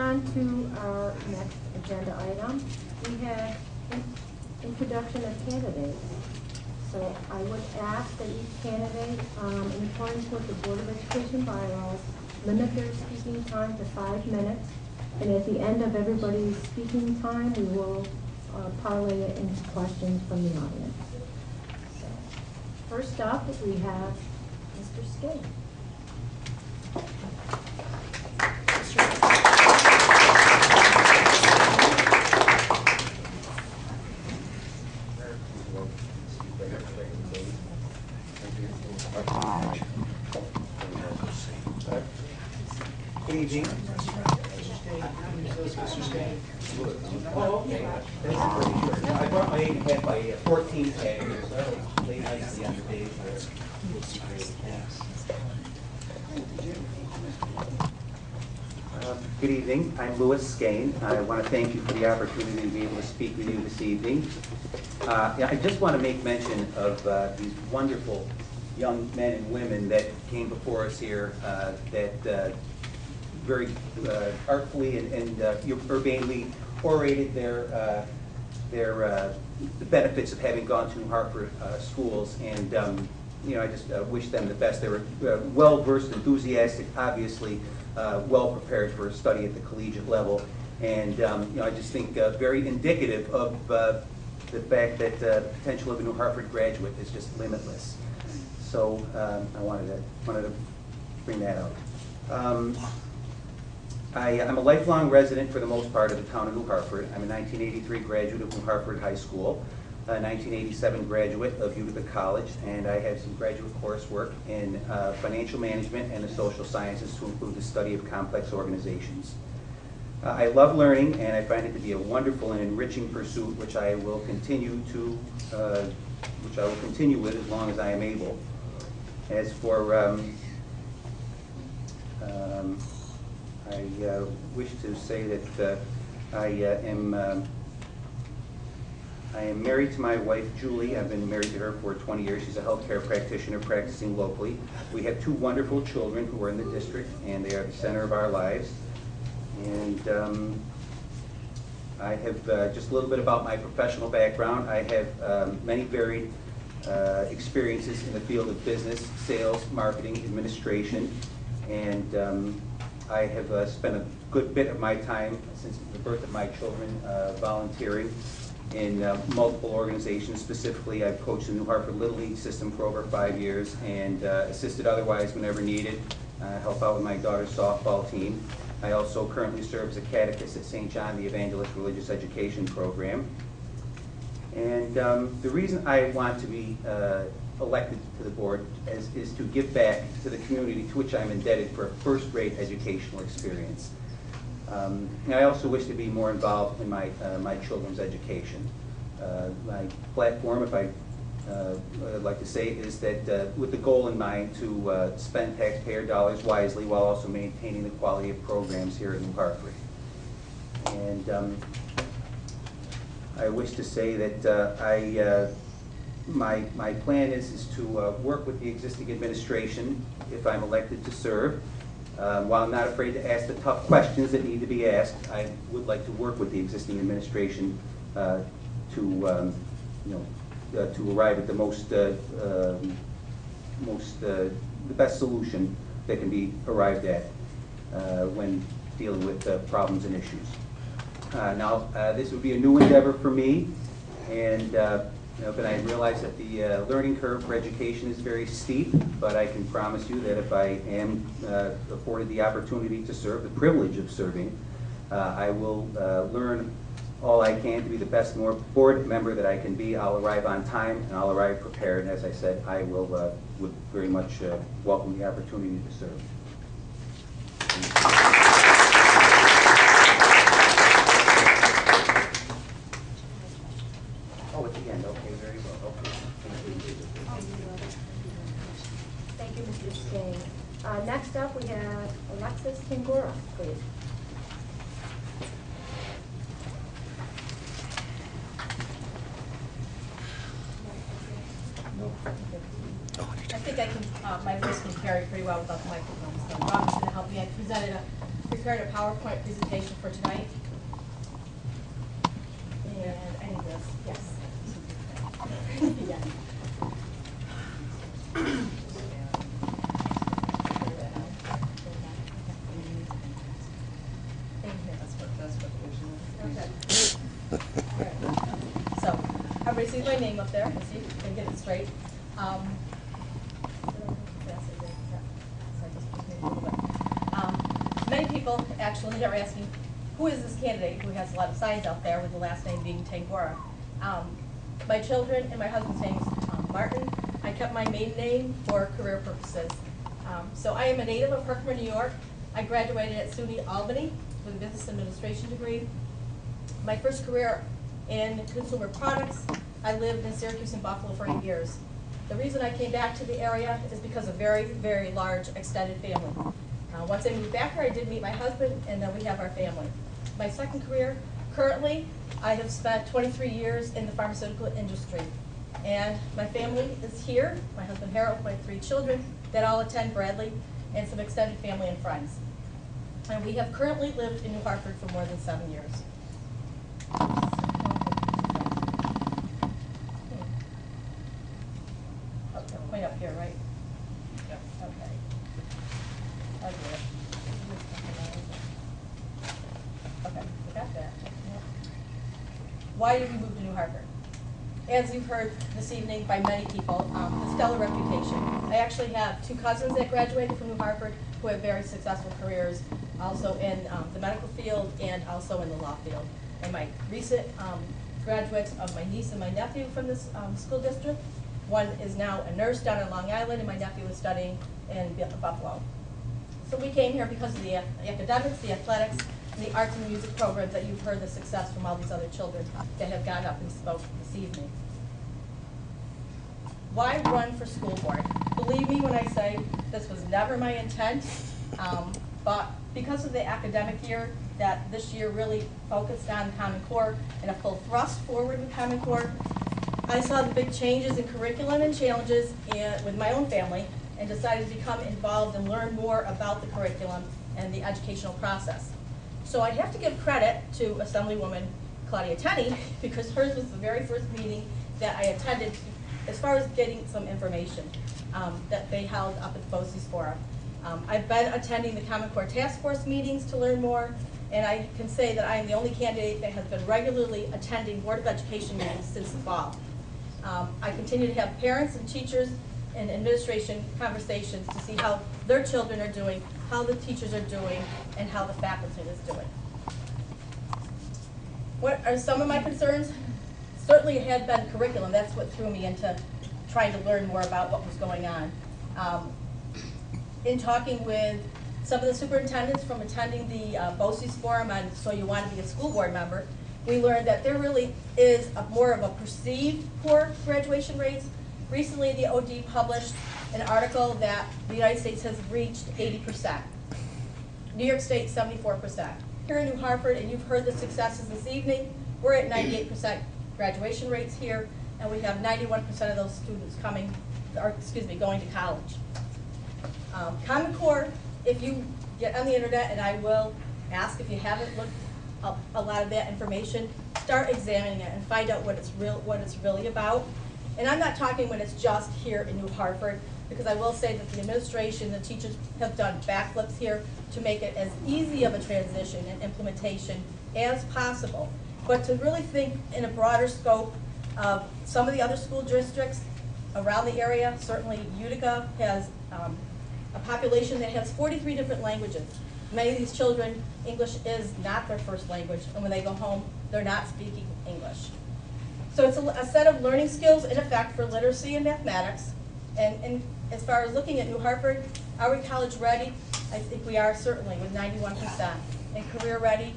On to our next agenda item, we have introduction of candidates. So I would ask that each candidate, in accordance with the Board of Education bylaws, limit their speaking time to 5 minutes. And at the end of everybody's speaking time, we will parlay it into questions from the audience. So, first up, we have Mr. Skate. Good evening. Oh, okay. I brought my 8 by 14 tag here, so that'll lay nicely on the page there. Good evening. I'm Louis Skane. I want to thank you for the opportunity to be able to speak with you this evening. I just want to make mention of these wonderful young men and women that came before us here that very artfully and urbanely orated the benefits of having gone to Hartford schools, and I just wish them the best. They were well-versed, enthusiastic, obviously well-prepared for a study at the collegiate level, and I just think very indicative of the fact that the potential of a New Hartford graduate is just limitless. So I wanted to bring that out. I'm a lifelong resident for the most part of the town of New Hartford. I'm a 1983 graduate of New Hartford High School, a 1987 graduate of Utica College, and I have some graduate coursework in financial management and the social sciences to include the study of complex organizations. I love learning, and I find it to be a wonderful and enriching pursuit, which I will continue with as long as I am able. As for I wish to say that I am married to my wife, Julie. I've been married to her for 20 years. She's a healthcare practitioner practicing locally. We have 2 wonderful children who are in the district, and they are the center of our lives. And I have just a little bit about my professional background. I have many varied experiences in the field of business, sales, marketing, administration, and I have spent a good bit of my time since the birth of my children volunteering in multiple organizations. Specifically, I've coached the New Hartford Little League system for over 5 years and assisted otherwise whenever needed, help out with my daughter's softball team. I also currently serve as a catechist at St. John the Evangelist Religious Education Program. And the reason I want to be elected to the board is to give back to the community to which I'm indebted for a first-rate educational experience. I also wish to be more involved in my children's education. My platform, if I'd like to say, is that with the goal in mind to spend taxpayer dollars wisely while also maintaining the quality of programs here at New Hartford. And I wish to say that my plan is to work with the existing administration if I'm elected to serve. While I'm not afraid to ask the tough questions that need to be asked, I would like to work with the existing administration to arrive at the the best solution that can be arrived at when dealing with problems and issues. Now, this would be a new endeavor for me, and but I realize that the learning curve for education is very steep, but I can promise you that if I am afforded the opportunity to serve, the privilege of serving, I will learn all I can to be the best board member that I can be. I'll arrive on time, and I'll arrive prepared. And as I said, I will would very much welcome the opportunity to serve. Oh, at the end. Okay, very well. Okay. Thank you, Mr. Skane. Next up, we have Alexis Tangora, please. I think I can, my voice can carry pretty well without the microphone, so Rob's going to help me. I presented prepared a PowerPoint presentation for tonight. And I need this, yes. Yeah. So, everybody sees my name up there, see, if I can get it straight. Many people actually are asking, who is this candidate who has a lot of signs out there with the last name being Tangora? My children and my husband's name's Martin. I kept my maiden name for career purposes. So I am a native of Hartford, New York. I graduated at SUNY Albany with a business administration degree. My first career in consumer products, I lived in Syracuse and Buffalo for 8 years. The reason I came back to the area is because of very, very large extended family. Once I moved back here, I did meet my husband, and then we have our family. My second career, currently, I have spent 23 years in the pharmaceutical industry. And my family is here, my husband Harold, my 3 children that all attend Bradley, and some extended family and friends. And we have currently lived in New Hartford for more than 7 years. Okay, point up here, right? Yep. Okay. I'll do it. Okay, we got that. Yep. Why did we move to New Hartford? As you've heard this evening by many people, the stellar reputation. I actually have 2 cousins that graduated from New Hartford who have very successful careers, also in the medical field and also in the law field. And my recent graduates of my niece and my nephew from this school district, one is now a nurse down in Long Island, and my nephew is studying in Buffalo. So we came here because of the academics, the athletics, and the arts and music programs that you've heard the success from all these other children that have gotten up and spoke this evening. Why run for school board? Believe me when I say this was never my intent, but because of the academic year, that this year really focused on Common Core and a full thrust forward with Common Core, I saw the big changes in curriculum and challenges with my own family, and decided to become involved and learn more about the curriculum and the educational process. So I have to give credit to Assemblywoman Claudia Tenney, because hers was the very first meeting that I attended as far as getting some information that they held up at the BOCES Forum. I've been attending the Common Core Task Force meetings to learn more, and I can say that I am the only candidate that has been regularly attending Board of Education meetings since the fall. I continue to have parents and teachers and administration conversations to see how their children are doing, how the teachers are doing, and how the faculty is doing. What are some of my concerns? Certainly it had been curriculum. That's what threw me into trying to learn more about what was going on. In talking with some of the superintendents from attending the BOCES Forum on So You Want to Be a School Board Member, we learned that there really is more of a perceived poor graduation rates. Recently, the OD published an article that the United States has reached 80%. New York State, 74%. Here in New Hartford, and you've heard the successes this evening, we're at 98% graduation rates here, and we have 91% of those students coming, or excuse me, going to college. Common Core, if you get on the internet, and I will ask if you haven't looked up a lot of that information, start examining it and find out what it's really about. And I'm not talking when it's just here in New Hartford, because I will say that the administration, the teachers have done backflips here to make it as easy of a transition and implementation as possible. But to really think in a broader scope of some of the other school districts around the area, certainly Utica has a population that has 43 different languages. Many of these children, English is not their first language, and when they go home, they're not speaking English. So it's a set of learning skills in effect for literacy and mathematics. And as far as looking at New Hartford, are we college ready? I think we are, certainly, with 91%. And career ready,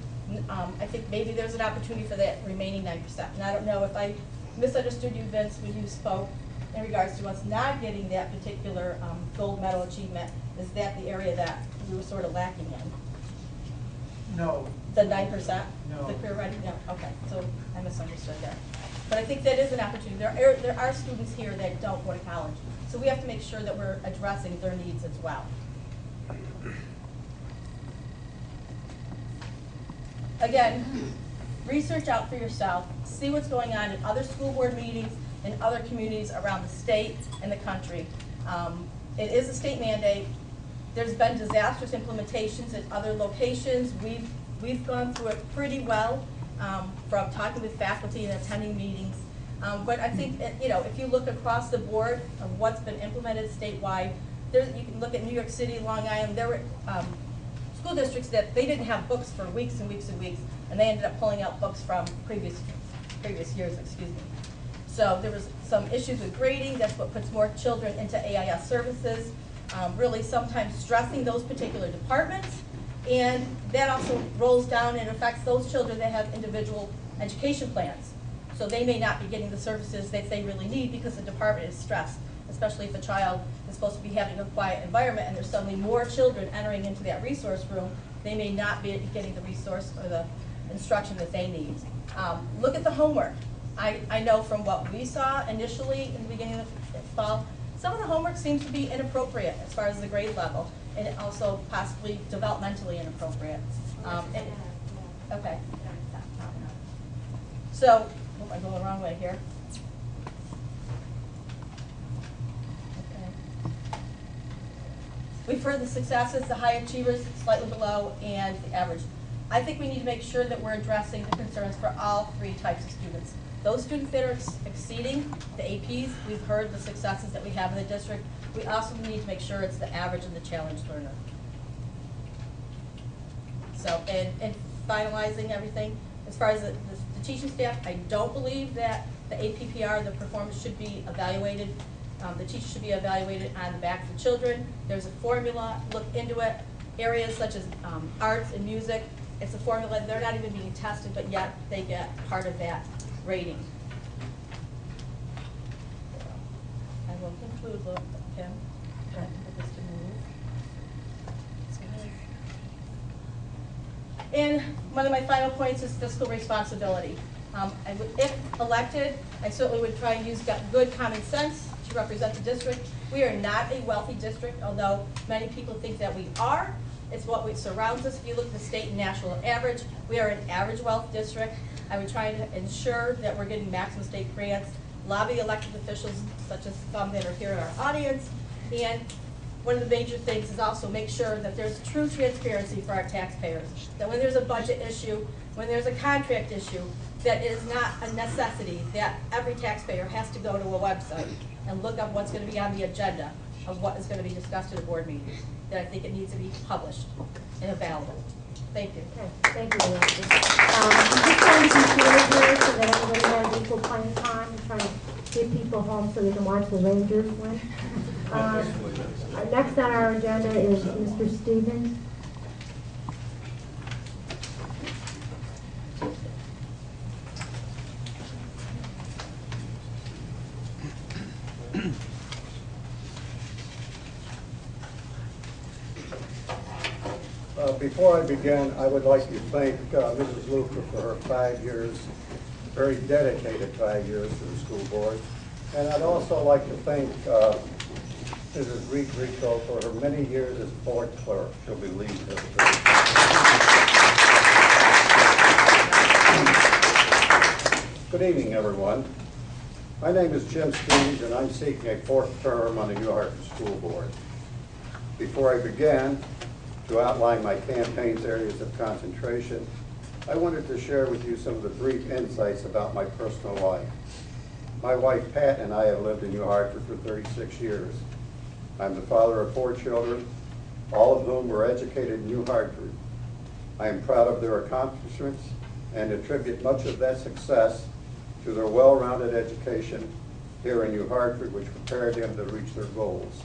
I think maybe there's an opportunity for that remaining 9%. And I don't know if I misunderstood you, Vince, when you spoke in regards to us not getting that particular gold medal achievement. Is that the area that we were sort of lacking in? No. The 9%? No. The career ready? No. Okay, so I misunderstood that. But I think that is an opportunity. There are students here that don't go to college. So we have to make sure that we're addressing their needs as well. again, research out for yourself, see what's going on in other school board meetings in other communities around the state and the country. It is a state mandate. There's been disastrous implementations at other locations. We've gone through it pretty well from talking with faculty and attending meetings. But I think, if you look across the board of what's been implemented statewide, you can look at New York City, Long Island. There were school districts that they didn't have books for weeks and weeks and weeks, and they ended up pulling out books from previous years, excuse me. So there was some issues with grading. That's what puts more children into AIS services, really sometimes stressing those particular departments. And that also rolls down and affects those children that have individual education plans. So they may not be getting the services that they really need because the department is stressed, especially if a child is supposed to be having a quiet environment and there's suddenly more children entering into that resource room. They may not be getting the resource or the instruction that they need. Look at the homework. I know from what we saw initially in the beginning of the fall, some of the homework seems to be inappropriate as far as the grade level, and also possibly developmentally inappropriate. Okay. So, hope I'm going the wrong way here. Okay. We've heard the successes, the high achievers, slightly below, and the average. I think we need to make sure that we're addressing the concerns for all three types of students. Those students that are exceeding the APs, we've heard the successes that we have in the district. We also need to make sure it's the average and the challenged learner. So, and finalizing everything, as far as the teaching staff, I don't believe that the APPR, the performance should be evaluated. The teachers should be evaluated on the back of the children. There's a formula, look into it. Areas such as arts and music, it's a formula, they're not even being tested, but yet they get part of that rating. I will conclude, Kim. And one of my final points is fiscal responsibility. If elected, I certainly would try and use good common sense to represent the district. We are not a wealthy district, although many people think that we are. It's what surrounds us. If you look at the state and national average, we are an average wealth district. I would try to ensure that we're getting maximum state grants, lobby elected officials, such as some that are here in our audience, and one of the major things is also make sure that there's true transparency for our taxpayers, that when there's a budget issue, when there's a contract issue, that it is not a necessity that every taxpayer has to go to a website and look up what's going to be on the agenda of what is going to be discussed at a board meeting. That I think it needs to be published and available. Thank you. Okay, thank you, Nancy. I'm just trying to be fair here so that everybody has equal playing time and trying to get people home so they can watch the Rangers win. Next on our agenda is Mr. Stevens. Before I begin, I would like to thank Mrs. Luker for her 5 years, very dedicated 5 years to the school board. And I'd also like to thank Mrs. Reed Rico for her many years as board clerk. She'll be leaving us. Good evening, everyone. My name is Jim Stevens, and I'm seeking a 4th term on the New Hartford School Board. Before I begin, to outline my campaign's areas of concentration, I wanted to share with you some of the brief insights about my personal life. My wife Pat and I have lived in New Hartford for 36 years. I'm the father of 4 children, all of whom were educated in New Hartford. I am proud of their accomplishments and attribute much of that success to their well-rounded education here in New Hartford, which prepared them to reach their goals.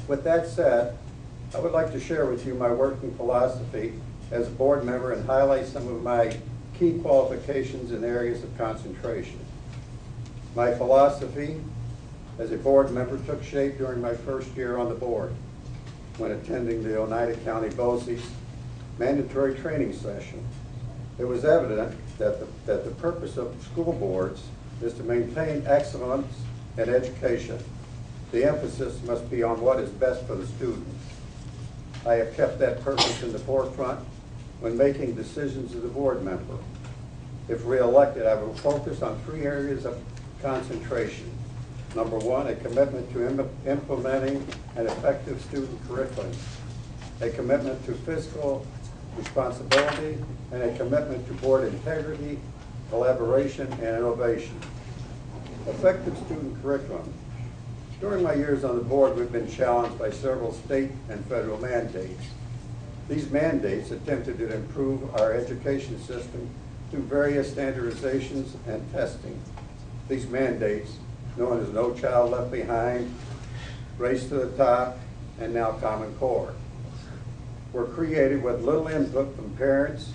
With that said, I would like to share with you my working philosophy as a board member and highlight some of my key qualifications and areas of concentration. My philosophy as a board member took shape during my first year on the board when attending the Oneida County BOCES mandatory training session. It was evident that the purpose of school boards is to maintain excellence in education. The emphasis must be on what is best for the student. I have kept that purpose in the forefront when making decisions as a board member. If re-elected, I will focus on 3 areas of concentration. Number 1, a commitment to implementing an effective student curriculum, a commitment to fiscal responsibility, and a commitment to board integrity, collaboration, and innovation. Effective student curriculum. During my years on the board, we've been challenged by several state and federal mandates. These mandates attempted to improve our education system through various standardizations and testing. These mandates, known as No Child Left Behind, Race to the Top, and now Common Core, were created with little input from parents,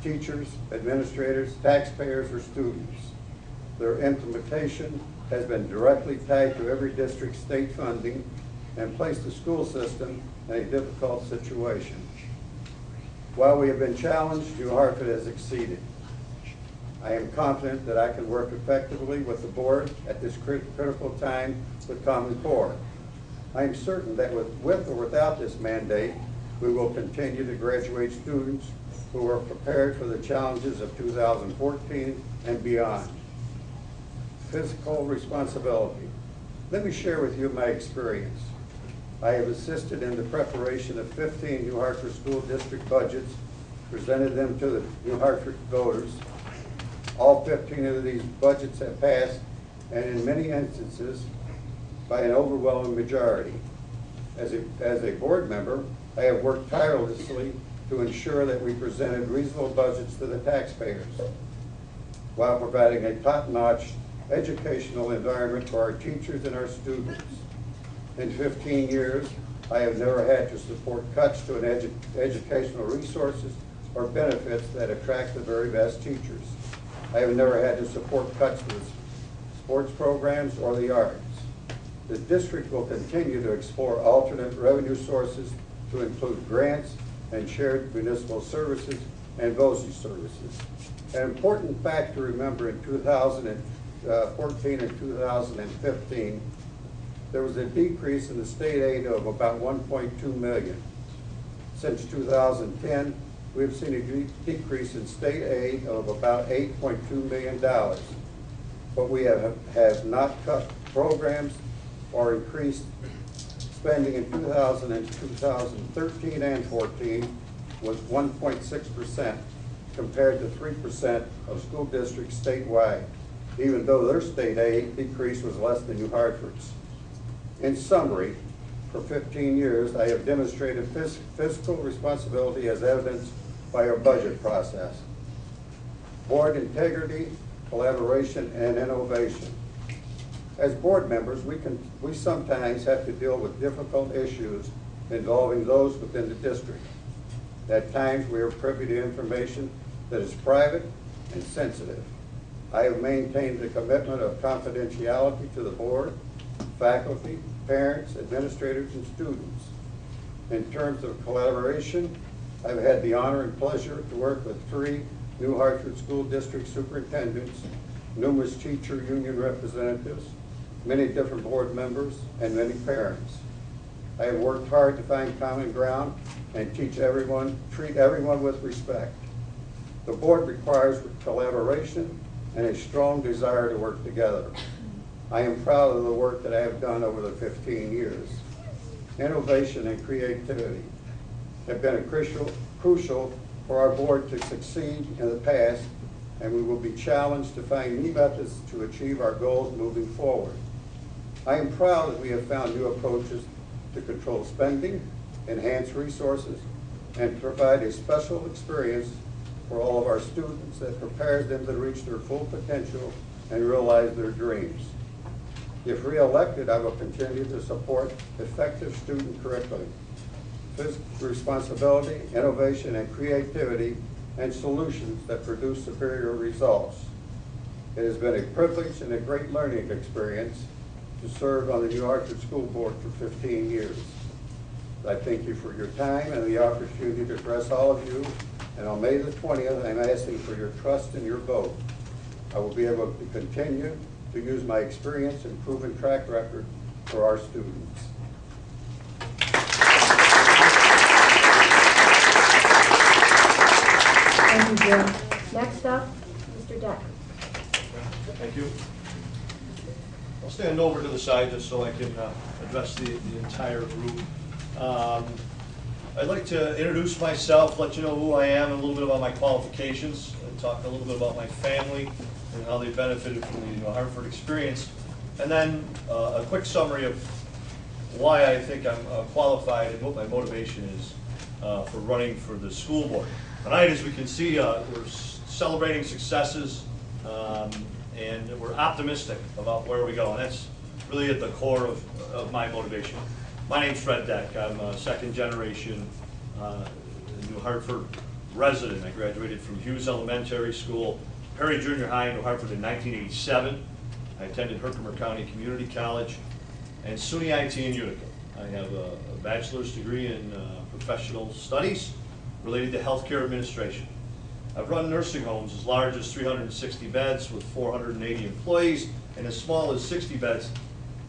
teachers, administrators, taxpayers, or students. Their implementation has been directly tied to every district's state funding and placed the school system in a difficult situation. While we have been challenged, New Hartford has succeeded. I am confident that I can work effectively with the board at this critical time with Common Core. I am certain that with or without this mandate, we will continue to graduate students who are prepared for the challenges of 2014 and beyond. Fiscal responsibility. Let me share with you my experience. I have assisted in the preparation of 15 New Hartford School District budgets, presented them to the New Hartford voters. All 15 of these budgets have passed, and in many instances, by an overwhelming majority. As a board member, I have worked tirelessly to ensure that we presented reasonable budgets to the taxpayers, while providing a top-notch educational environment for our teachers and our students. In 15 years, I have never had to support cuts to educational resources or benefits that attract the very best teachers. I have never had to support cuts to the sports programs or the arts. The district will continue to explore alternate revenue sources to include grants and shared municipal services and VOCI services. An important fact to remember in 2014 and 2015, there was a decrease in the state aid of about $1.2 million. Since 2010, we have seen a decrease in state aid of about $8.2 million. But we have not cut programs or increased spending in 2013 and 14 was 1.6% compared to 3% of school districts statewide, even though their state aid decrease was less than New Hartford's. In summary, for 15 years, I have demonstrated fiscal responsibility as evidenced by our budget process, board integrity, collaboration, and innovation. As board members, we sometimes have to deal with difficult issues involving those within the district. At times, we are privy to information that is private and sensitive. I have maintained the commitment of confidentiality to the board, faculty, parents, administrators, and students. In terms of collaboration, I've had the honor and pleasure to work with 3 New Hartford School District superintendents, numerous teacher union representatives, many different board members, and many parents. I have worked hard to find common ground and treat everyone with respect. The board requires collaboration and a strong desire to work together. I am proud of the work that I have done over the 15 years. Innovation and creativity have been crucial for our board to succeed in the past, and we will be challenged to find new methods to achieve our goals moving forward. I am proud that we have found new approaches to control spending, enhance resources, and provide a special experience for all of our students that prepares them to reach their full potential and realize their dreams. If re-elected, I will continue to support effective student curriculum, fiscal responsibility, innovation, and creativity, and solutions that produce superior results. It has been a privilege and a great learning experience to serve on the New Hartford School Board for 15 years. I thank you for your time and the opportunity to address all of you, and on May the 20th, I'm asking for your trust and your vote. I will be able to continue to use my experience and proven track record for our students. Thank you, Jim. Next up, Mr. Deck. Thank you. I'll stand over to the side just so I can address the entire group. I'd like to introduce myself, let you know who I am, and a little bit about my qualifications, and talk a little bit about my family and how they benefited from the Hartford experience. And then a quick summary of why I think I'm qualified and what my motivation is for running for the school board. Tonight, as we can see, we're celebrating successes and we're optimistic about where we go. And that's really at the core of my motivation. My name's Fred Deck. I'm a second generation New Hartford resident. I graduated from Hughes Elementary School, Perry Junior High in New Hartford in 1987. I attended Herkimer County Community College and SUNY IT in Utica. I have a bachelor's degree in professional studies related to healthcare administration. I've run nursing homes as large as 360 beds with 480 employees and as small as 60 beds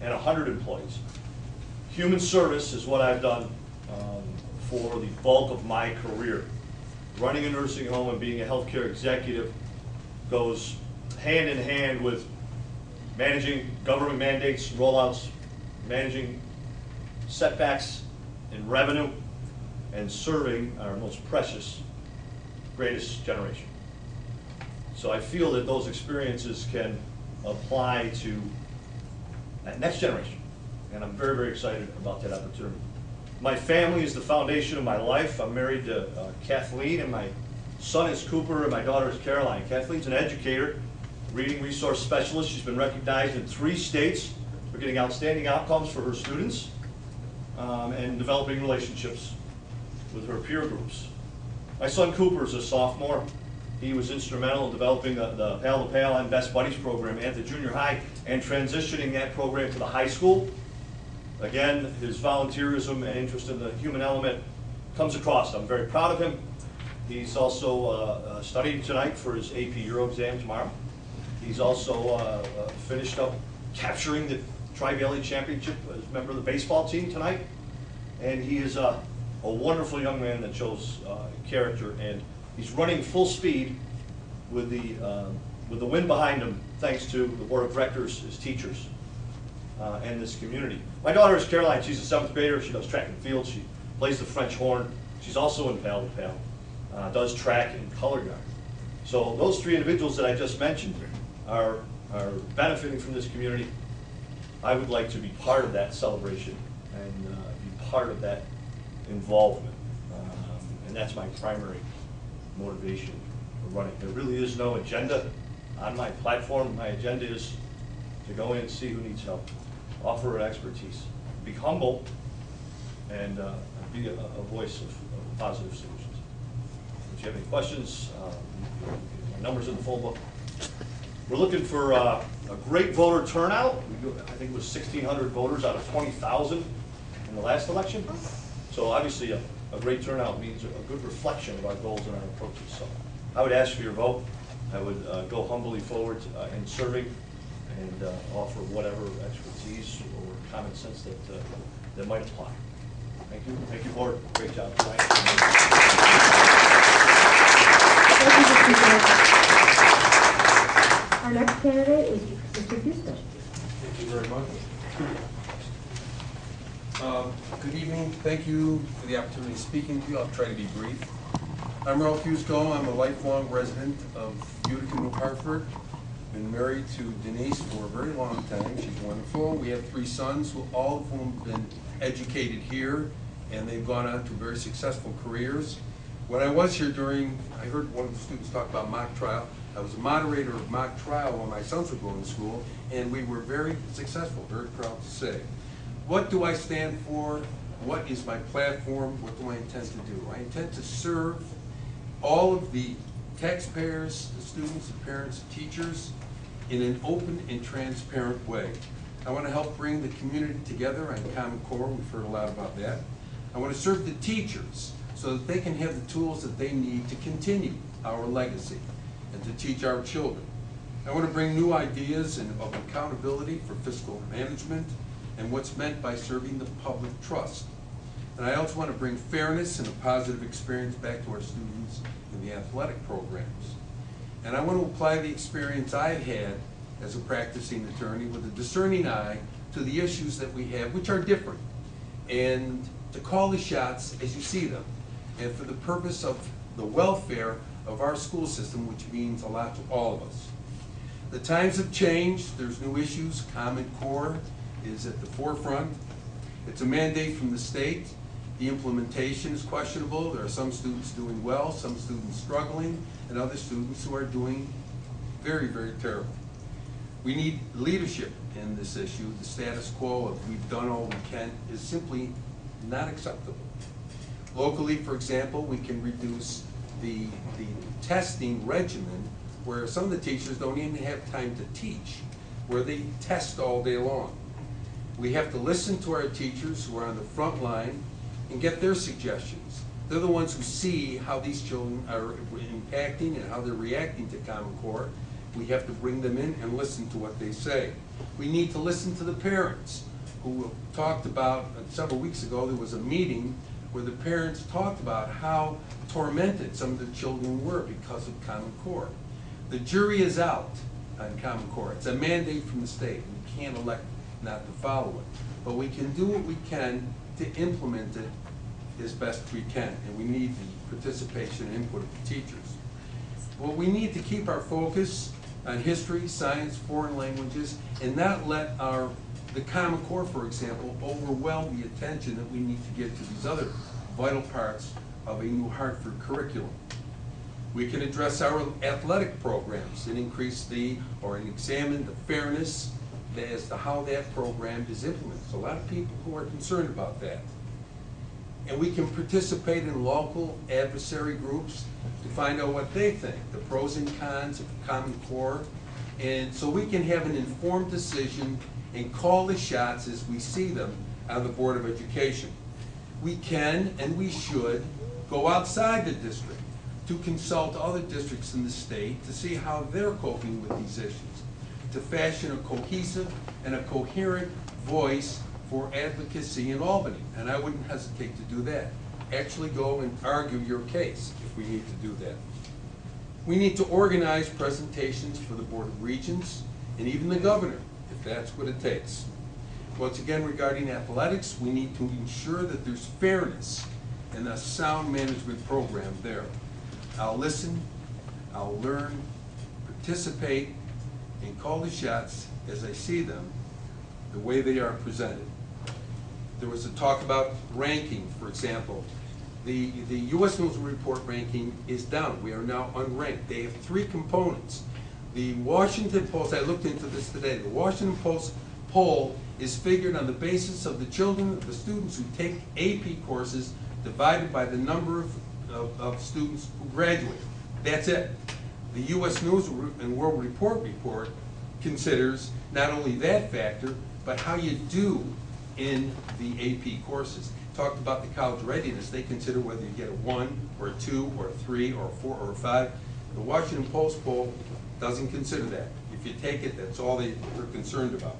and 100 employees. Human service is what I've done for the bulk of my career. Running a nursing home and being a healthcare executive goes hand in hand with managing government mandates, rollouts, managing setbacks in revenue, and serving our most precious, greatest generation. So I feel that those experiences can apply to that next generation. And I'm very, very excited about that opportunity. My family is the foundation of my life. I'm married to Kathleen, and my son is Cooper, and my daughter is Caroline. Kathleen's an educator, reading resource specialist. She's been recognized in 3 states for getting outstanding outcomes for her students and developing relationships with her peer groups. My son Cooper is a sophomore. He was instrumental in developing the Pal to Pal and Best Buddies program at the junior high and transitioning that program to the high school. Again, his volunteerism and interest in the human element comes across. I'm very proud of him. He's also studying tonight for his AP Euro exam tomorrow. He's also finished up capturing the Tri-Valley Championship as a member of the baseball team tonight. And he is a wonderful young man that shows character, and he's running full speed with the wind behind him, thanks to the board of directors, his teachers, and this community. My daughter is Caroline. She's a 7th grader. She does track and field. She plays the French horn. She's also in Pal to Pal, does track and color guard. So those 3 individuals that I just mentioned are benefiting from this community. I would like to be part of that celebration and be part of that involvement. And that's my primary motivation for running. There really is no agenda on my platform. My agenda is to go in and see who needs help, offer an expertise, be humble, and be a voice of positive solutions. If you have any questions, my number's in the full book. We're looking for a great voter turnout. I think it was 1,600 voters out of 20,000 in the last election. So obviously a great turnout means a good reflection of our goals and our approaches. So I would ask for your vote. I would go humbly forward in serving and offer whatever expertise or common sense that might apply. Thank you. Thank you, board. Great job tonight. Our next candidate is Mr. Houston. Thank you very much. Good evening. Thank you for the opportunity of speaking to you. I'll try to be brief. I'm Ralph Fusco. I'm a lifelong resident of Utica, New Hartford. Been married to Denise for a very long time. She's wonderful. We have 3 sons, all of whom have been educated here, and they've gone on to very successful careers. When I was here I heard one of the students talk about mock trial. I was a moderator of mock trial when my sons were going to school, and we were very successful, very proud to say. What do I stand for? What is my platform? What do I intend to do? I intend to serve all of the taxpayers, the students, the parents, the teachers in an open and transparent way. I want to help bring the community together on Common Core. We've heard a lot about that. I want to serve the teachers so that they can have the tools that they need to continue our legacy and to teach our children. I want to bring new ideas of accountability for fiscal management and what's meant by serving the public trust. And I also want to bring fairness and a positive experience back to our students in the athletic programs. And I want to apply the experience I've had as a practicing attorney with a discerning eye to the issues that we have, which are different, and to call the shots as you see them, and for the purpose of the welfare of our school system, which means a lot to all of us. The times have changed, there's new issues, Common Core is at the forefront. It's a mandate from the state. The implementation is questionable. There are some students doing well, some students struggling, and other students who are doing very, very terrible. We need leadership in this issue. The status quo of we've done all we can is simply not acceptable. Locally, for example, we can reduce the testing regimen where some of the teachers don't even have time to teach, where they test all day long. We have to listen to our teachers who are on the front line and get their suggestions. They're the ones who see how these children are impacting and how they're reacting to Common Core. We have to bring them in and listen to what they say. We need to listen to the parents who talked about, several weeks ago, there was a meeting where the parents talked about how tormented some of the children were because of Common Core. The jury is out on Common Core. It's a mandate from the state. We can't elect not to follow it. But we can do what we can to implement it as best we can, and we need the participation and input of the teachers. Well, we need to keep our focus on history, science, foreign languages, and not let the Common Core, for example, overwhelm the attention that we need to give to these other vital parts of a new Hartford curriculum. We can address our athletic programs and increase and examine the fairness as to how that program is implemented. There's a lot of people who are concerned about that. And we can participate in local adversary groups to find out what they think, the pros and cons of Common Core, and so we can have an informed decision and call the shots as we see them on the Board of Education. We can and we should go outside the district to consult other districts in the state to see how they're coping with these issues, to fashion a cohesive and a coherent voice for advocacy in Albany, and I wouldn't hesitate to do that. Actually go and argue your case if we need to do that. We need to organize presentations for the Board of Regents and even the governor, if that's what it takes. Once again, regarding athletics, we need to ensure that there's fairness and a sound management program there. I'll listen, I'll learn, participate, and call the shots as I see them, the way they are presented. There was a talk about ranking, for example. The U.S. News and Report ranking is down. We are now unranked. They have 3 components. The Washington Post, I looked into this today, the Washington Post poll is figured on the basis of the children, the students who take AP courses divided by the number of students who graduate. That's it. The U.S. News and World Report considers not only that factor, but how you do in the AP courses. Talked about the college readiness. They consider whether you get a 1 or a 2 or a 3 or a 4 or a 5. The Washington Post poll doesn't consider that. If you take it, that's all they're concerned about.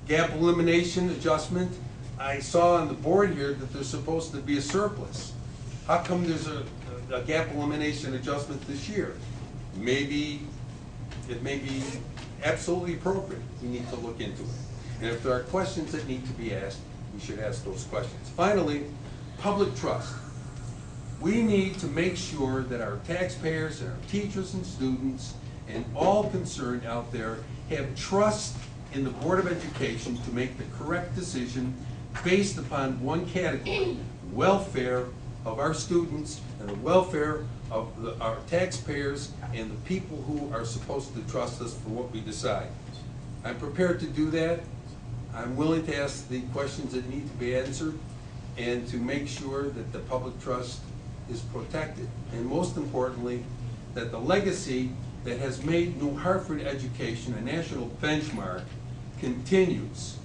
Gap elimination adjustment. I saw on the board here that there's supposed to be a surplus. How come there's a gap elimination adjustment this year? Maybe it may be absolutely appropriate. We need to look into it. And if there are questions that need to be asked, we should ask those questions. Finally, public trust. We need to make sure that our taxpayers and our teachers and students and all concerned out there have trust in the Board of Education to make the correct decision based upon one category: welfare of our students and the welfare of our taxpayers and the people who are supposed to trust us for what we decide. I'm prepared to do that. I'm willing to ask the questions that need to be answered and to make sure that the public trust is protected. And most importantly, that the legacy that has made New Hartford education a national benchmark continues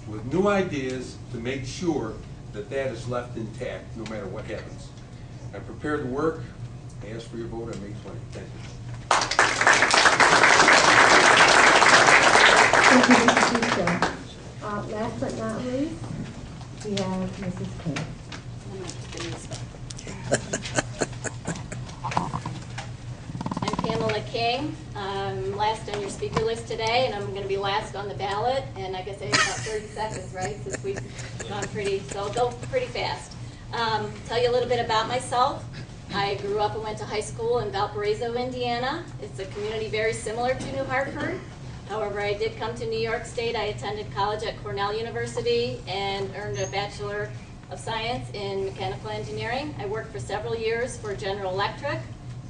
with new ideas to make sure that that is left intact no matter what happens. I'm prepared to work. I ask for your vote on May 20th. Thank you. Thank you, Mr. Duca. Last but not least, we have Mrs. King. Pamela King. I'm last on your speaker list today, and I'm going to be last on the ballot. And I guess I have about 30 seconds, right? Since we've gone so I'll go pretty fast. Tell you a little bit about myself. I grew up and went to high school in Valparaiso, Indiana. It's a community very similar to New Hartford. However, I did come to New York State. I attended college at Cornell University and earned a Bachelor of Science in Mechanical Engineering. I worked for several years for General Electric,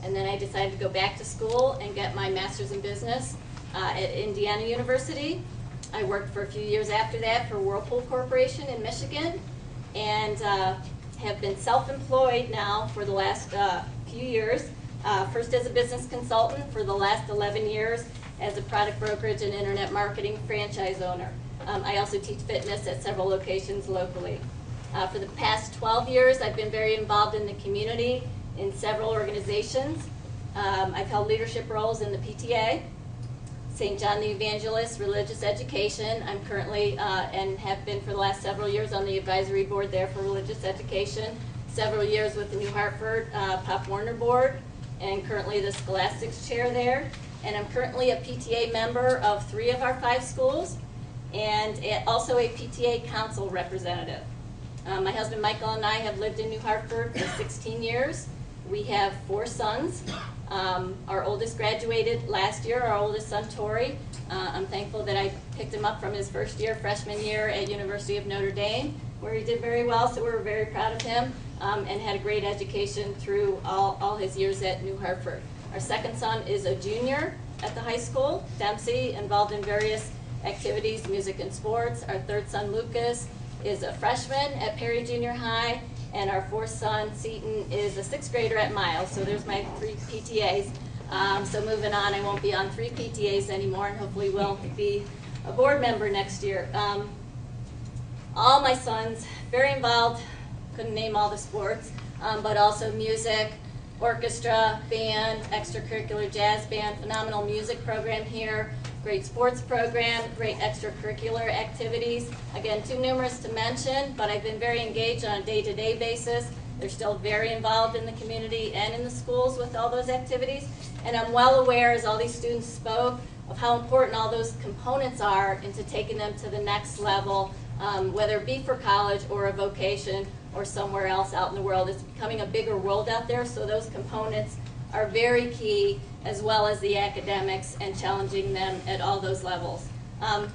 and then I decided to go back to school and get my Master's in Business at Indiana University. I worked for a few years after that for Whirlpool Corporation in Michigan, and have been self-employed now for the last few years. First as a business consultant, for the last 11 years as a product brokerage and internet marketing franchise owner. I also teach fitness at several locations locally. For the past 12 years, I've been very involved in the community in several organizations. I've held leadership roles in the PTA, St. John the Evangelist, Religious Education. I'm currently, and have been for the last several years, on the advisory board there for Religious Education, several years with the New Hartford Pop Warner Board, and currently the Scholastics Chair there. And I'm currently a PTA member of 3 of our 5 schools, and also a PTA Council representative. My husband Michael and I have lived in New Hartford for 16 years. We have 4 sons. Our oldest graduated last year, our oldest son Tori. I'm thankful that I picked him up from his first year, freshman year at University of Notre Dame, where he did very well, so we're very proud of him, and had a great education through all his years at New Hartford. Our second son is a junior at the high school, Dempsey, involved in various activities, music and sports. Our third son, Lucas, is a freshman at Perry Junior High, and our 4th son, Seton, is a 6th grader at Miles. So there's my 3 PTAs. So moving on, I won't be on 3 PTAs anymore, and hopefully will be a board member next year. All my sons, very involved, couldn't name all the sports, but also music, orchestra, band, extracurricular jazz band, phenomenal music program here, great sports program, great extracurricular activities. Again, too numerous to mention, but I've been very engaged on a day-to-day basis. They're still very involved in the community and in the schools with all those activities. And I'm well aware, as all these students spoke, of how important all those components are into taking them to the next level, whether it be for college or a vocation or somewhere else out in the world. It's becoming a bigger world out there, so those components are very key, as well as the academics and challenging them at all those levels. I'm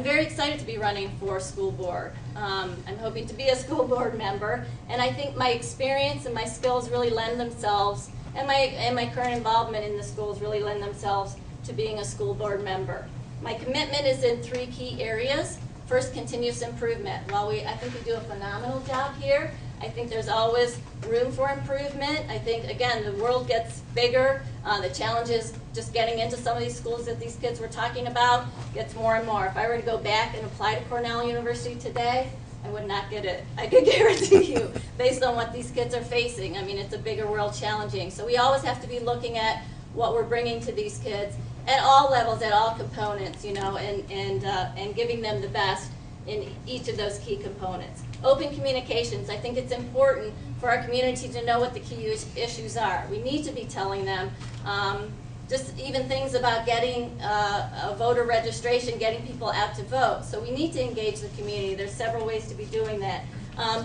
very excited to be running for school board. I'm hoping to be a school board member, and I think my experience and my skills really lend themselves, and my current involvement in the schools really lend themselves to being a school board member. My commitment is in 3 key areas. First, continuous improvement. While I think we do a phenomenal job here, I think there's always room for improvement. I think, again, the world gets bigger. The challenge is just getting into some of these schools that these kids were talking about gets more and more. If I were to go back and apply to Cornell University today, I would not get it. I could guarantee you, based on what these kids are facing. I mean, it's a bigger world, challenging. So we always have to be looking at what we're bringing to these kids at all levels, at all components, you know, and giving them the best in each of those key components. Open communications. I think it's important for our community to know what the key issues are. We need to be telling them just even things about getting a voter registration, getting people out to vote. So we need to engage the community. There's several ways to be doing that.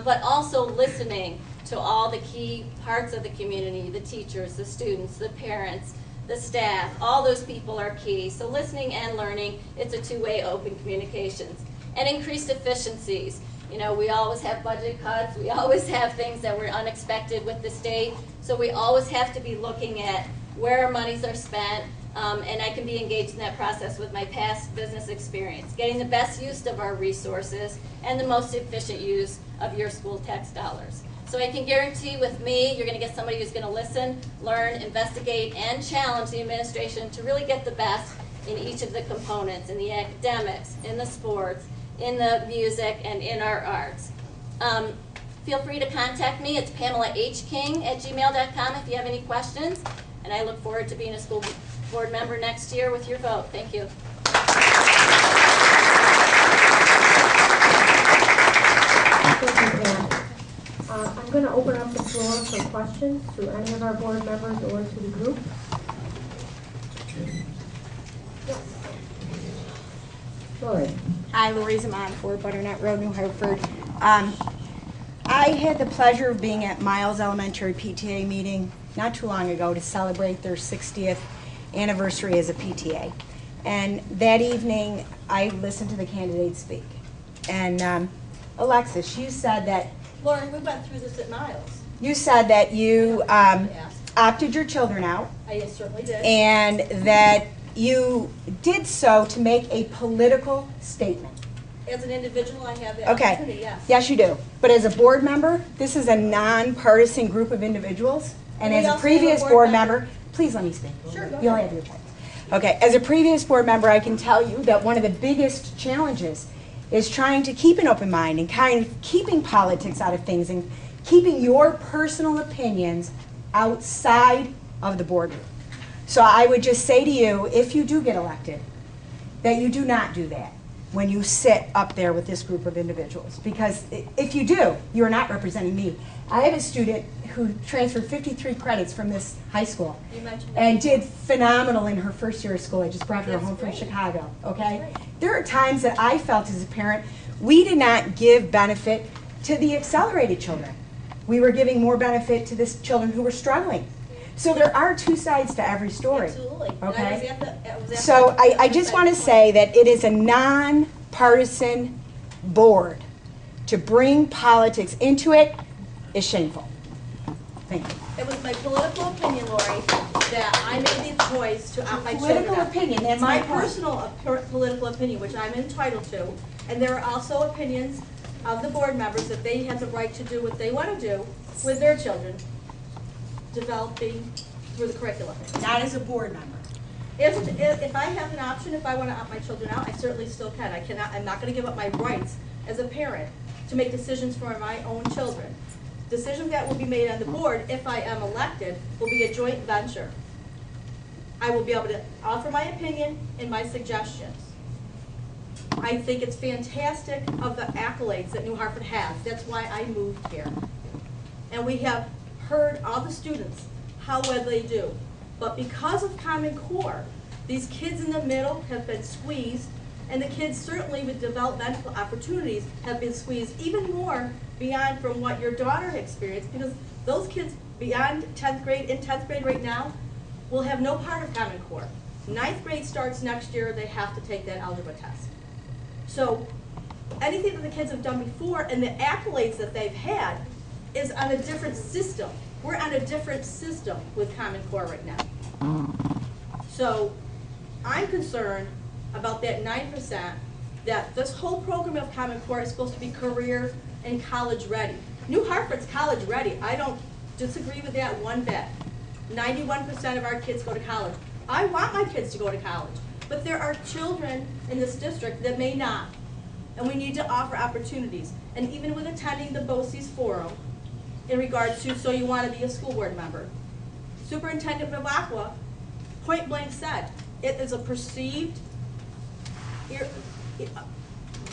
But also listening to all the key parts of the community, the teachers, the students, the parents, the staff, all those people are key. So listening and learning, it's a 2-way open communications. And increased efficiencies. You know, we always have budget cuts. We always have things that were unexpected with the state. So we always have to be looking at where our monies are spent, and I can be engaged in that process with my past business experience, getting the best use of our resources and the most efficient use of your school tax dollars. So I can guarantee with me, you're going to get somebody who's going to listen, learn, investigate, and challenge the administration to really get the best in each of the components, in the academics, in the sports, in the music, and in our arts. Feel free to contact me. It's PamelaHKing@gmail.com if you have any questions. And I look forward to being a school board member next year with your vote. Thank you. Thank you, Pam. I'm going to open up the floor for questions to any of our board members or to the group. Lori. Hi, Lori Zaman, 4 Butternut Road, New Hartford. I had the pleasure of being at Miles Elementary PTA meeting not too long ago to celebrate their 60th anniversary as a PTA. And that evening, I listened to the candidates speak. And Alexis, you said that Lauren, we went through this at Miles. you opted your children out, I certainly did. and that you did so to make a political statement. As an individual, I have the opportunity, Okay. yes. Yes, you do. But as a board member, this is a nonpartisan group of individuals. And We as a also previous have a board board member. member, please let me speak. Sure, go You'll ahead. have your time. Okay, as a previous board member, I can tell you that one of the biggest challenges is trying to keep an open mind and kind of keeping politics out of things and keeping your personal opinions outside of the boardroom. So I would just say to you, if you do get elected, that you do not do that when you sit up there with this group of individuals. Because if you do, you're not representing me. I have a student who transferred 53 credits from this high school You mentioned that. and did phenomenal in her first year of school. I just brought her That's home from great. Chicago, okay? That's great. There are times that I felt as a parent, we did not give benefit to the accelerated children. We were giving more benefit to the children who were struggling. So there are two sides to every story. Absolutely. And I Okay. was at So the I just want to side say that it is a nonpartisan board. To bring politics into it is shameful. Thank you. It was my political opinion, Lori, that I made the choice to opt my children Political out. opinion, that's My my point. personal political opinion, which I'm entitled to, and there are also opinions of the board members that they have the right to do what they want to do with their children, developing through the curriculum. Not as a board member. If I have an option, if I want to opt my children out, I certainly still can. I'm not going to give up my rights as a parent to make decisions for my own children. Decisions that will be made on the board, if I am elected, will be a joint venture. I will be able to offer my opinion and my suggestions. I think it's fantastic of the accolades that New Hartford has. That's why I moved here. And we have heard all the students, how well they do. But because of Common Core, these kids in the middle have been squeezed, and the kids certainly with developmental opportunities have been squeezed even more beyond from what your daughter experienced, because those kids beyond 10th grade, in 10th grade right now, will have no part of Common Core. 9th grade starts next year, they have to take that algebra test. So anything that the kids have done before and the accolades that they've had is on a different system. We're on a different system with Common Core right now. So I'm concerned about that 9%, that this whole program of Common Core is supposed to be career and college ready. New Hartford's college ready. I don't disagree with that one bit. 91% of our kids go to college. I want my kids to go to college, but there are children in this district that may not, and we need to offer opportunities. And even with attending the BOCES forum, in regard to, so you want to be a school board member, Superintendent Bavacqua point blank said, it is a perceived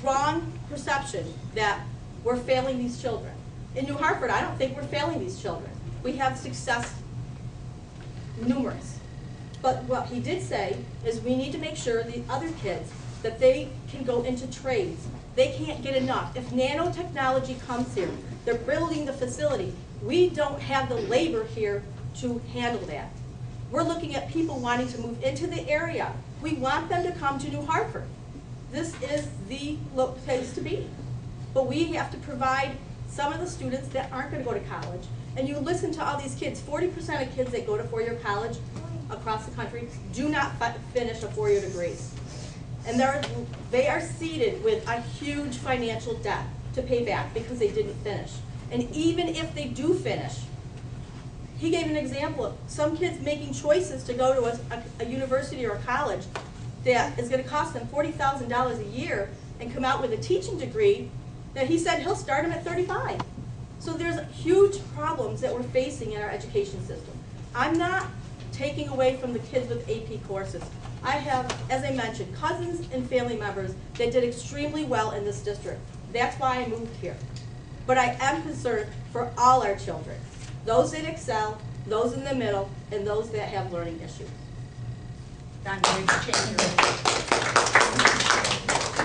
wrong perception that we're failing these children. In New Hartford, I don't think we're failing these children. We have success numerous. But what he did say is we need to make sure the other kids, that they can go into trades. They can't get enough. If nanotechnology comes here, they're building the facility. We don't have the labor here to handle that. We're looking at people wanting to move into the area. We want them to come to New Hartford. This is the place to be. But we have to provide some of the students that aren't going to go to college. And you listen to all these kids, 40% of kids that go to four-year college across the country do not finish a four-year degree. And they are seated with a huge financial debt to pay back because they didn't finish. And even if they do finish, he gave an example of some kids making choices to go to a university or a college that is going to cost them $40,000 a year and come out with a teaching degree that he said he'll start them at 35. So there's huge problems that we're facing in our education system. I'm not taking away from the kids with AP courses. I have, as I mentioned, cousins and family members that did extremely well in this district. That's why I moved here. But I am concerned for all our children, those that excel, those in the middle, and those that have learning issues. I'm going to change your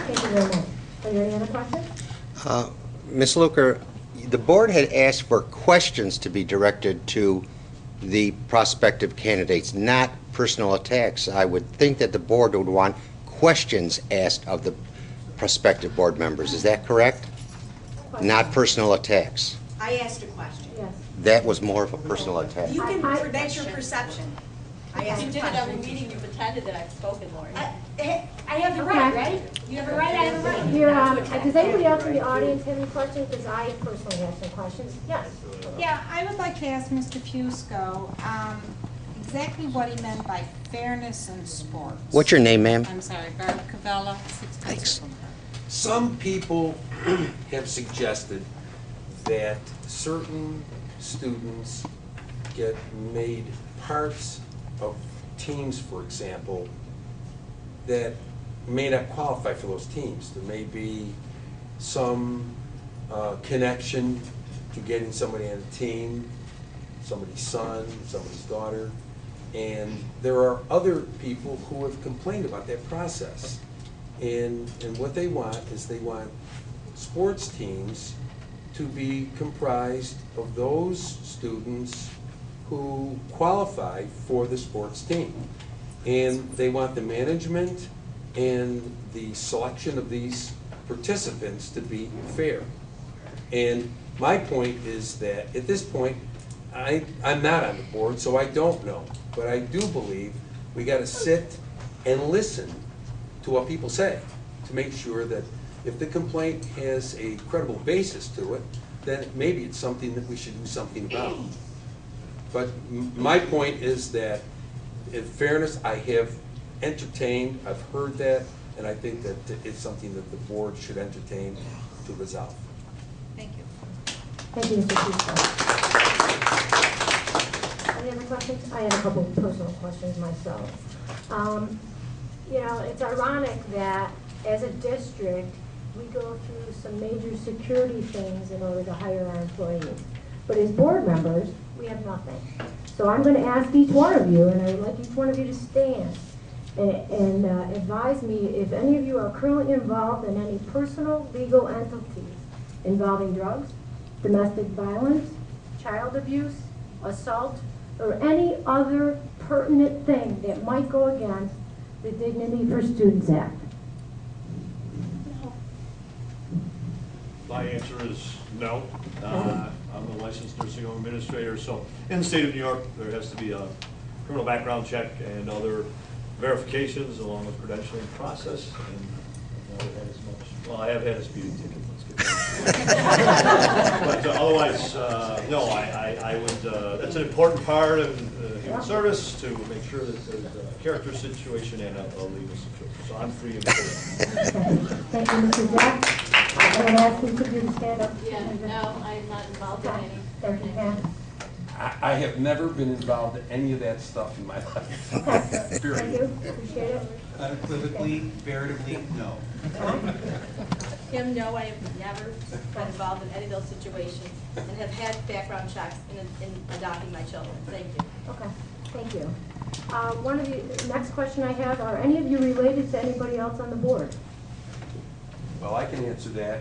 Thank you very much. Are there any other questions? Ms. Luker, the board had asked for questions to be directed to the prospective candidates, not personal attacks. I would think that the board would want questions asked of the prospective board members. Is that correct? Not personal attacks. I asked a question. Yes. That was more of a personal attack. You can, that's your perception. I asked You a did it every question. meeting, you pretended that I've spoken, Lori. I have the right, right? You have the right, I have the right. Here, does anybody else in the audience have any questions? Because I personally have some questions. Yes. Yeah, I would like to ask Mr. Fusco exactly what he meant by fairness in sports. What's your name, ma'am? I'm sorry, Barb Cavella, 16 Thanks. Circle. Some people have suggested that certain students get made parts of teams, for example, that may not qualify for those teams. There may be some connection to getting somebody on a team, somebody's son, somebody's daughter, and there are other people who have complained about that process. And what they want is they want sports teams to be comprised of those students who qualify for the sports team. And they want the management and the selection of these participants to be fair. And my point is that at this point, I'm not on the board, so I don't know. But I do believe we got to sit and listen to what people say to make sure that if the complaint has a credible basis to it, then maybe it's something that we should do something about. But my point is that in fairness, I have entertained, I've heard that, and I think that it's something that the board should entertain to resolve. Thank you. Thank you, Mr. Fusco. Any other questions? I have a couple of personal questions myself. You know, it's ironic that as a district, we go through some major security things in order to hire our employees. But as board members, we have nothing. So I'm going to ask each one of you, and I would like each one of you to stand and advise me if any of you are currently involved in any personal legal entities involving drugs, domestic violence, child abuse, assault, or any other pertinent thing that might go against the Dignity for Students Act. My answer is no. I'm a licensed nursing home administrator, so in the state of New York, there has to be a criminal background check and other verifications along with credentialing process. And I've never had as much, well, I have had a speeding ticket, let's get that. But otherwise, no, I would, that's an important part of human service to make sure that there's a character situation and a legal situation. So I'm free of Thank you, Mr. Jack. I'm going to ask each of you to stand up. Yeah, no, I'm not involved in any. Thank you, Pam. I have never been involved in any of that stuff in my life. Thank Period. you, appreciate it. Unequivocally, veritably, no. Kim, no, I have never been involved in any of those situations and have had background checks in adopting my children. Thank you. Okay, thank you. One of the, next question I have, are any of you related to anybody else on the board? Well, I can answer that.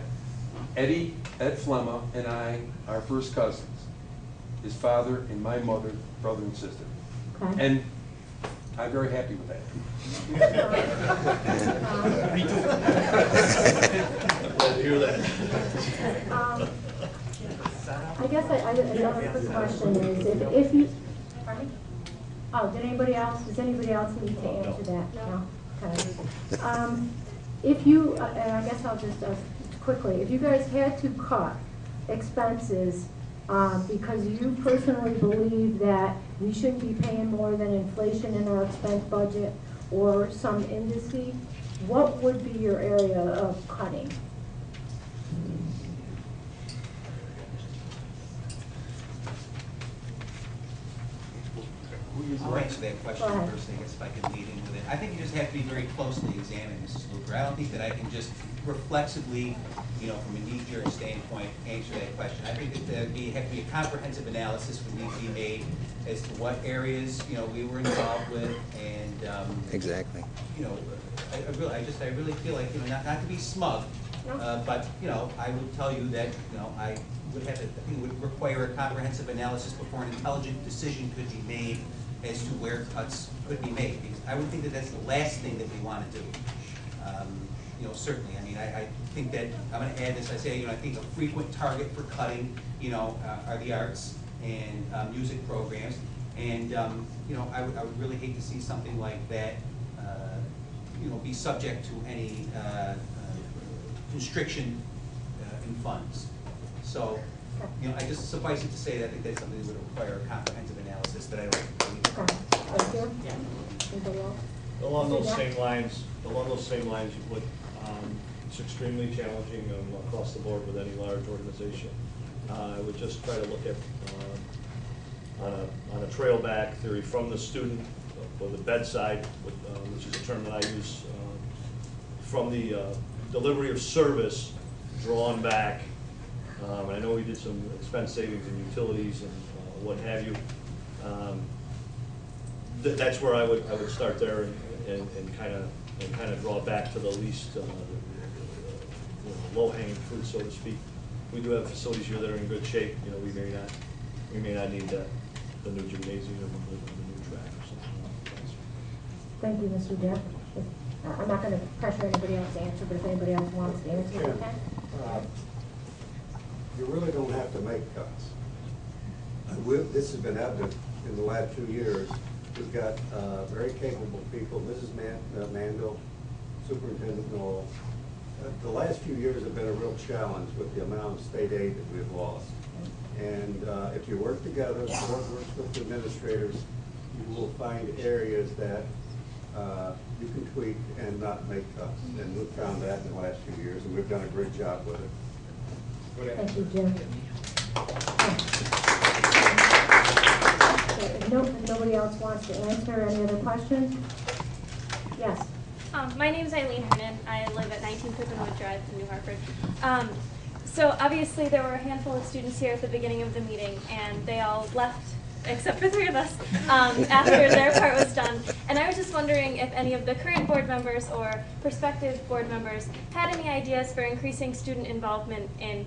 Ed Flemma and I are first cousins. His father and my mother, brother and sister. Okay. And I'm very happy with that. Me too. Glad to hear that. I guess another quick question is, if you, pardon me? Oh, does anybody else need to answer that? No? Okay. If you, and I guess I'll just quickly, if you guys had to cut expenses because you personally believe that we shouldn't be paying more than inflation in our expense budget or some indice, what would be your area of cutting? I'll answer that question first, I guess, if I could lead into it. I think you just have to be very closely examined, Mrs. Luker. I don't think that I can just reflexively, you know, from a knee-jerk standpoint, answer that question. I think that there have to be a comprehensive analysis would need to be made as to what areas, you know, we were involved with and exactly. You know, I really feel like, you know, not to be smug, but, you know, I will tell you that, you know, I think it would require a comprehensive analysis before an intelligent decision could be made as to where cuts could be made. Because I would think that that's the last thing that we want to do. You know, certainly, I mean, I think that, I'm gonna add this, I say, you know, I think a frequent target for cutting, you know, are the arts and music programs. And, you know, I would really hate to see something like that, you know, be subject to any constriction in funds. So, you know, I just suffice it to say that I think that's something that would require a comprehensive analysis that I don't believe. Okay. Thank you. Anybody else? Along those same lines, you put, it's extremely challenging across the board with any large organization. I would just try to look at, on a trail back theory from the student, or the bedside, which is a term that I use, from the delivery of service drawn back. And I know we did some expense savings in utilities and what have you. That's where I would start there and kind of draw back to the least low-hanging fruit, so to speak. We do have facilities here that are in good shape. You know, we may not need the new gymnasium or the new track or something like that. Thank you, Mr. Jeff. I'm not going to pressure anybody else to answer, but if anybody else wants to answer, Jim, okay? You really don't have to make cuts. This has been evident in the last 2 years. We've got very capable people, Mrs. Mandel, Superintendent Knoll. The last few years have been a real challenge with the amount of state aid that we've lost. And if you work together, the board works with the administrators, you will find areas that you can tweak and not make cuts. And we've found that in the last few years, and we've done a great job with it. Thank you, Jim. If nobody else wants to answer, any other questions? Yes. My name is Eileen Hernan. I live at 19 Pippenwood Drive in New Hartford. So obviously there were a handful of students here at the beginning of the meeting, and they all left, except for 3 of us, after their part was done. And I was just wondering if any of the current board members or prospective board members had any ideas for increasing student involvement in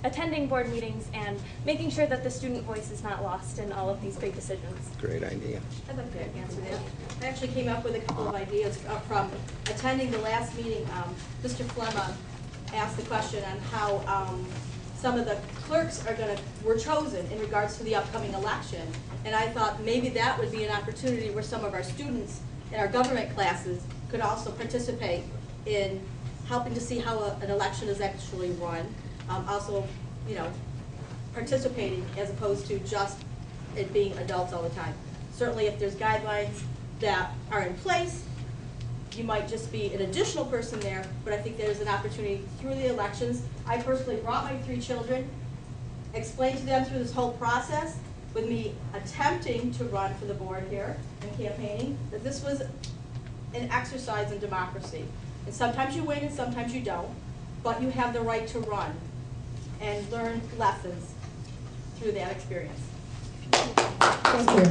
attending board meetings and making sure that the student voice is not lost in all of these big decisions. Great idea. I'd like to answer that. I actually came up with a couple of ideas from attending the last meeting. Mr. Flemma asked the question on how some of the clerks were chosen in regards to the upcoming election. And I thought maybe that would be an opportunity where some of our students in our government classes could also participate in helping to see how an election is actually run. Also, you know, participating as opposed to just it being adults all the time. Certainly if there's guidelines that are in place, you might just be an additional person there, but I think there's an opportunity through the elections. I personally brought my 3 children, explained to them through this whole process, with me attempting to run for the board here and campaigning, that this was an exercise in democracy. And sometimes you win and sometimes you don't, but you have the right to run and learn lessons through that experience. Thank you.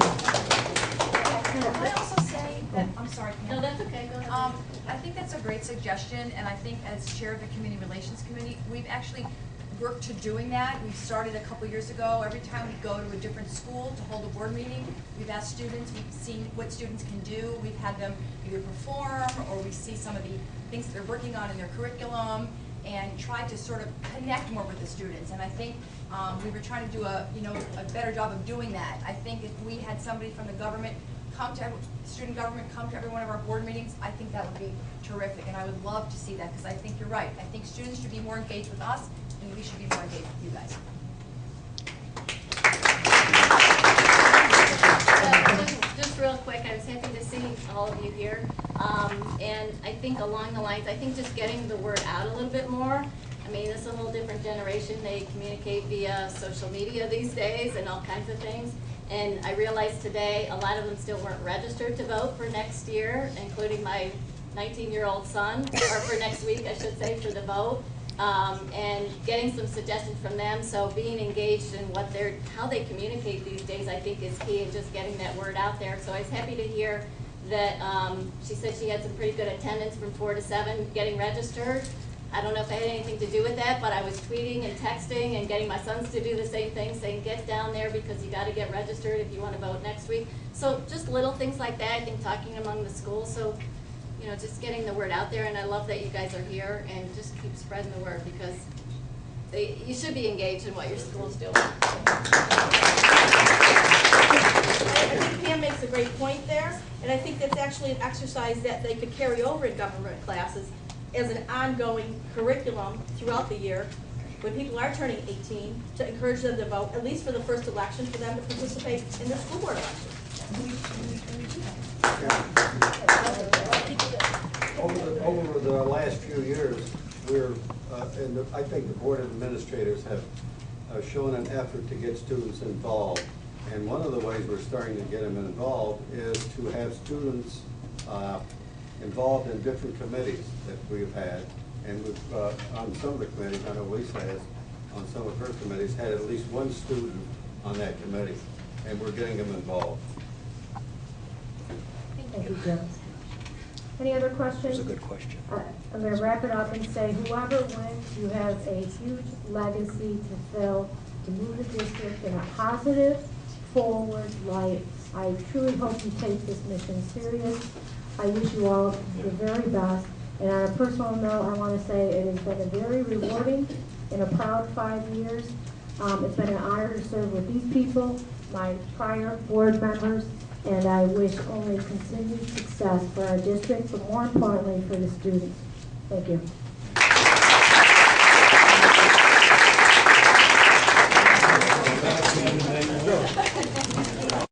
Can I also say that, I'm sorry, Pam. No, that's okay, go ahead. I think that's a great suggestion, and I think as chair of the Community Relations Committee, we've actually worked to doing that. We started a couple years ago. Every time we go to a different school to hold a board meeting, we've asked students, we've seen what students can do. We've had them either perform, or we see some of the things that they're working on in their curriculum, and try to sort of connect more with the students. And I think we were trying to do a better job of doing that. I think if we had somebody from the government student government come to every one of our board meetings, I think that would be terrific, and I would love to see that, because I think you're right. I think students should be more engaged with us, and we should be more engaged with you guys. Just real quick, I was happy to see all of you here. And I think along the lines, I think just getting the word out a little bit more. I mean, it's a whole different generation. They communicate via social media these days and all kinds of things. And I realized today a lot of them still weren't registered to vote for next year, including my 19-year-old son, or for next week, I should say, for the vote. And getting some suggestions from them. So being engaged in how they communicate these days, I think is key, and just getting that word out there. So I was happy to hear that she said she had some pretty good attendance from 4 to 7 getting registered. I don't know if I had anything to do with that, but I was tweeting and texting and getting my sons to do the same thing, saying get down there because you got to get registered if you want to vote next week. So just little things like that, I think talking among the schools. So, you know, just getting the word out there, and I love that you guys are here, and just keep spreading the word because you should be engaged in what your school's doing. I think Pam makes a great point there, and I think that's actually an exercise that they could carry over in government classes as an ongoing curriculum throughout the year when people are turning 18 to encourage them to vote, at least for the first election, for them to participate in their school board election. Over the last few years, I think the Board of Administrators have shown an effort to get students involved. And one of the ways we're starting to get them involved is to have students involved in different committees that we've had. And we've, on some of the committees, I know Lisa has, on some of her committees, had at least one student on that committee. And we're getting them involved. Thank you, Jim. Any other questions? That's a good question. I'm going to wrap it up and say, whoever wins, you have a huge legacy to fill, to move the district in a positive, forward light. I truly hope you take this mission serious. I wish you all the very best. And on a personal note, I want to say it has been a very rewarding and a proud 5 years. It's been an honor to serve with these people, my prior board members, and I wish only continued success for our district, but more importantly for the students. Thank you.